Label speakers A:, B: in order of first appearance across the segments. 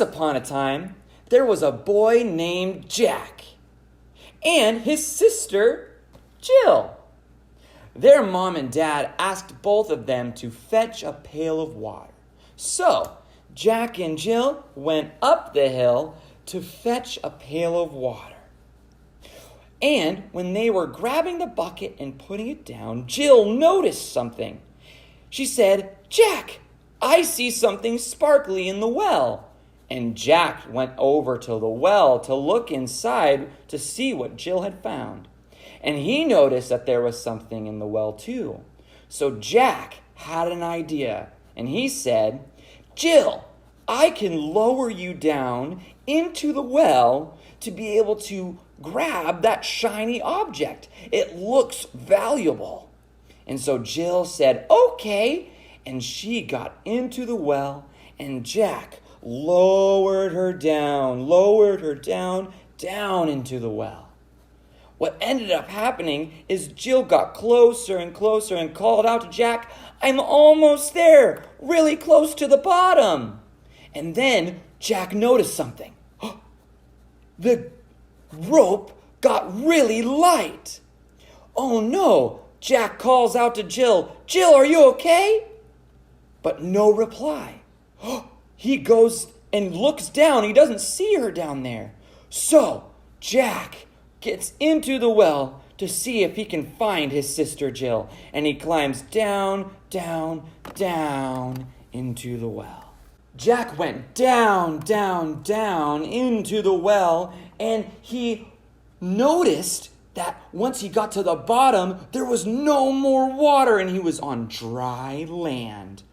A: upon a time, there was a boy named Jack and his sister, Jill. Their mom and dad asked both of them to fetch a pail of water. So, Jack and Jill went up the hill to fetch a pail of water. And when they were grabbing the bucket and putting it down, Jill noticed something. She said, "Jack, I see something sparkly in the well." And Jack went over to the well to look inside to see what Jill had found. And he noticed that there was something in the well too. So Jack had an idea, and he said, "Jill, I can lower you down into the well to be able to grab that shiny object. It looks valuable." And so Jill said, "Okay." And she got into the well, and Jack lowered her down, down into the well. What ended up happening is Jill got closer and closer and called out to Jack, "I'm almost there, really close to the bottom." And then Jack noticed something. The rope got really light. "Oh no," Jack calls out to Jill. "Jill, are you okay?" But no reply. He goes and looks down. He doesn't see her down there. So Jack gets into the well to see if he can find his sister Jill. And he climbs down into the well. Jack went down into the well, and he noticed that once he got to the bottom, there was no more water and he was on dry land.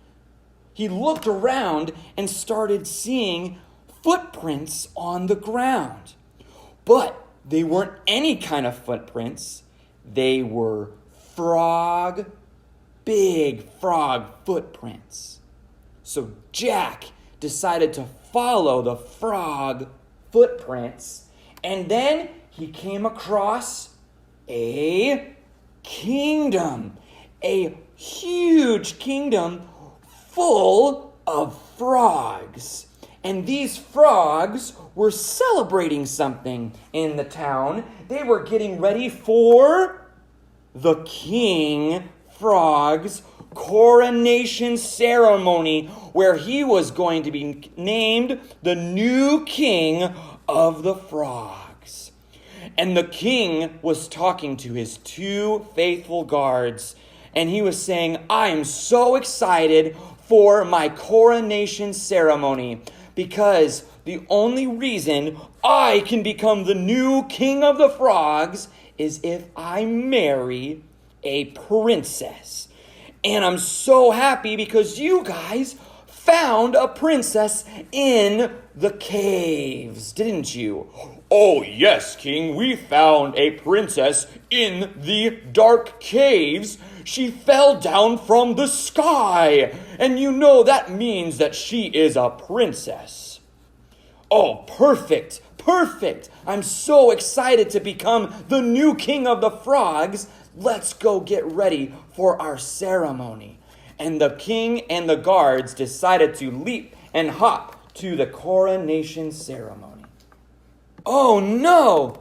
A: He looked around and started seeing footprints on the ground. But they weren't any kind of footprints. They were big frog footprints. So Jack decided to follow the frog footprints, and then he came across a kingdom, a huge kingdom full of frogs. And these frogs were celebrating something in the town. They were getting ready for the King Frog's coronation ceremony, where he was going to be named the new king of the frogs. And the king was talking to his two faithful guards, and he was saying, "I'm so excited for my coronation ceremony, because the only reason I can become the new king of the frogs is if I marry a princess. And I'm so happy because you guys found a princess in the caves, didn't you?" "Oh, yes, King, we found a princess in the dark caves. She fell down from the sky, and you know that means that she is a princess." "Oh, perfect. I'm so excited to become the new king of the frogs. Let's go get ready for our ceremony." And the king and the guards decided to leap and hop to the coronation ceremony. Oh no!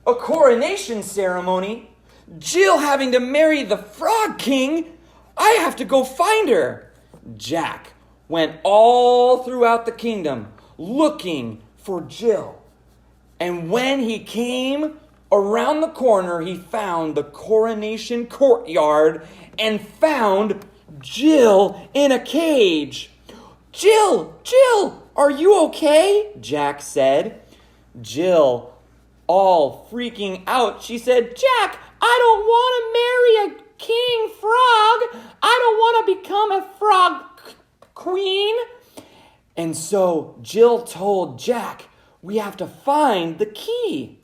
A: A coronation ceremony? Jill having to marry the Frog King? I have to go find her. Jack went all throughout the kingdom looking for Jill. And when he came around the corner, he found the coronation courtyard and found Jill in a cage. Jill, are you okay?" Jack said. Jill, all freaking out, she said, "Jack, I don't want to marry a king frog. I don't want to become a frog queen." And so Jill told Jack, "We have to find the key."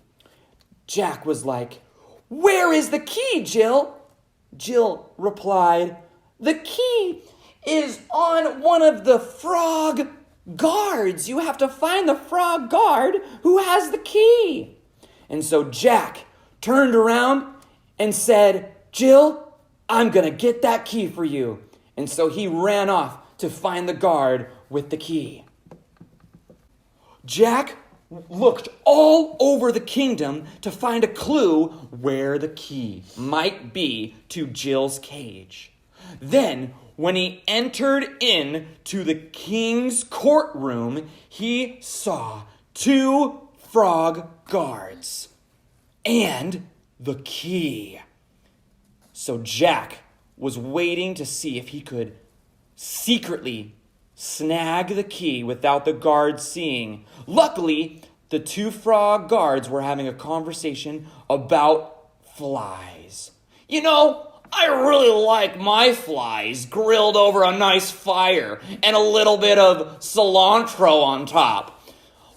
A: Jack was like, "Where is the key, Jill?" Jill replied, "The key is on one of the frog guards. You have to find the frog guard who has the key." And so Jack turned around and said, "Jill, I'm going to get that key for you." And so he ran off to find the guard with the key. Jack looked all over the kingdom to find a clue where the key might be to Jill's cage. Then, when he entered into the king's courtroom, he saw 2 frog guards and the key. So Jack was waiting to see if he could secretly snag the key without the guards seeing. Luckily, the 2 frog guards were having a conversation about flies. You know, I really like my flies grilled over a nice fire and a little bit of cilantro on top.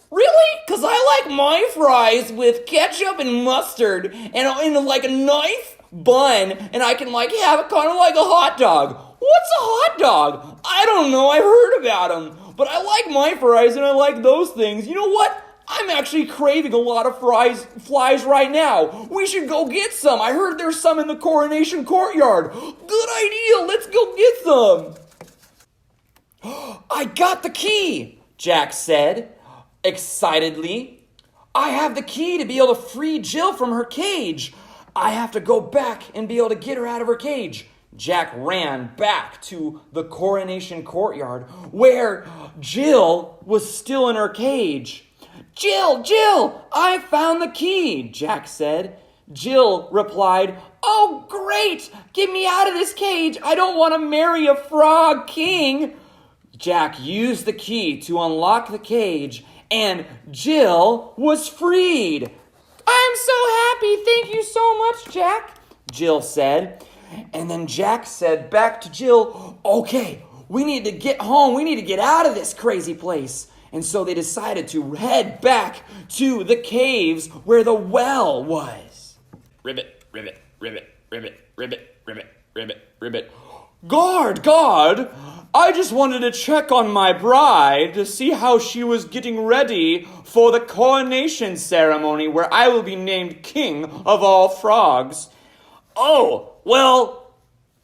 A: Really? Because I like my fries with ketchup and mustard and in like a nice bun, and I can like have it kind of like a hot dog. What's a hot dog? I don't know. I've heard about them. But I like my fries and I like those things. You know what? I'm actually craving a lot of flies right now. We should go get some. I heard there's some in the coronation courtyard. Good idea. Let's go get some. I got the key, Jack said excitedly. I have the key to be able to free Jill from her cage. I have to go back and be able to get her out of her cage. Jack ran back to the coronation courtyard where Jill was still in her cage. Jill, I found the key, Jack said. Jill replied, oh, great, get me out of this cage. I don't want to marry a frog king. Jack used the key to unlock the cage, and Jill was freed. I'm so happy. Thank you so much, Jack, Jill said. And then Jack said back to Jill, okay, we need to get home. We need to get out of this crazy place. And so they decided to head back to the caves where the well was. Ribbit, ribbit, ribbit, ribbit, ribbit, ribbit, ribbit, ribbit. Guard, I just wanted to check on my bride to see how she was getting ready for the coronation ceremony where I will be named king of all frogs. Oh, well,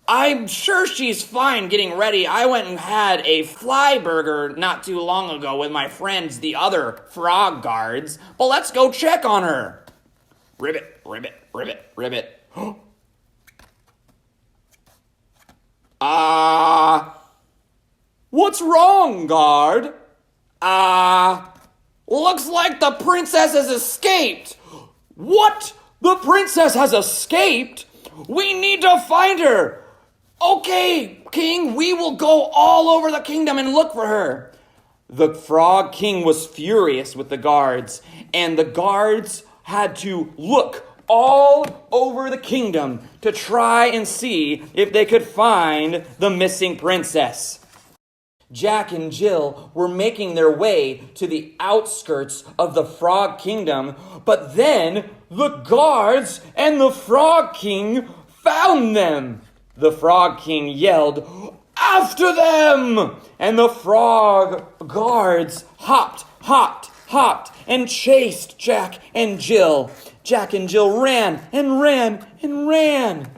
A: I'm sure she's fine getting ready. I went and had a fly burger not too long ago with my friends, the other frog guards. But let's go check on her. Ribbit, ribbit, ribbit, ribbit. What's wrong, guard? Looks like the princess has escaped. What? The princess has escaped? We need to find her. Okay, King, we will go all over the kingdom and look for her. The Frog King was furious with the guards, and the guards had to look all over the kingdom to try and see if they could find the missing princess. Jack and Jill were making their way to the outskirts of the Frog Kingdom, but then the guards and the Frog King found them. The Frog King yelled, "After them!" And the frog guards hopped, and chased Jack and Jill. Jack and Jill ran and ran and ran.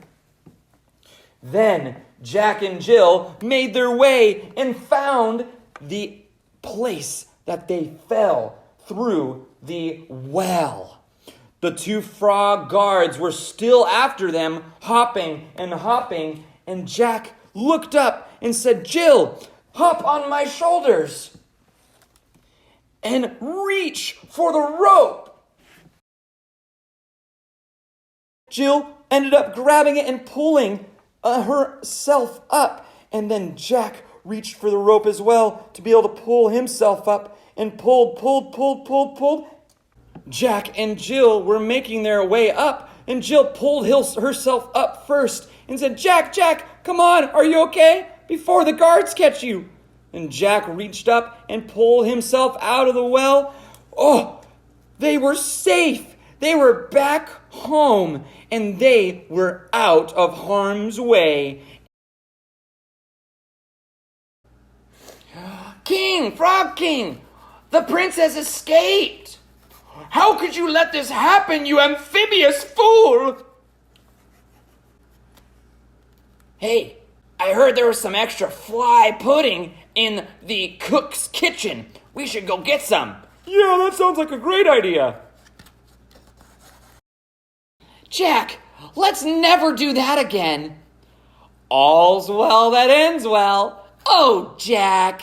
A: Then Jack and Jill made their way and found the place that they fell through the well. The 2 frog guards were still after them, hopping, and Jack looked up and said, "Jill, hop on my shoulders and reach for the rope." Jill ended up grabbing it and pulling herself up, and then Jack reached for the rope as well to be able to pull himself up, and pulled. Jack and Jill were making their way up, and Jill pulled herself up first and said, Jack, come on, are you okay? Before the guards catch you." And Jack reached up and pulled himself out of the well. Oh, they were safe. They were back home, and they were out of harm's way. "King, Frog King, the princess escaped. How could you let this happen, you amphibious fool?" "Hey, I heard there was some extra fly pudding in the cook's kitchen. We should go get some," Yeah, that sounds like a great idea. Jack, let's never do that again. All's well that ends well. Oh, Jack.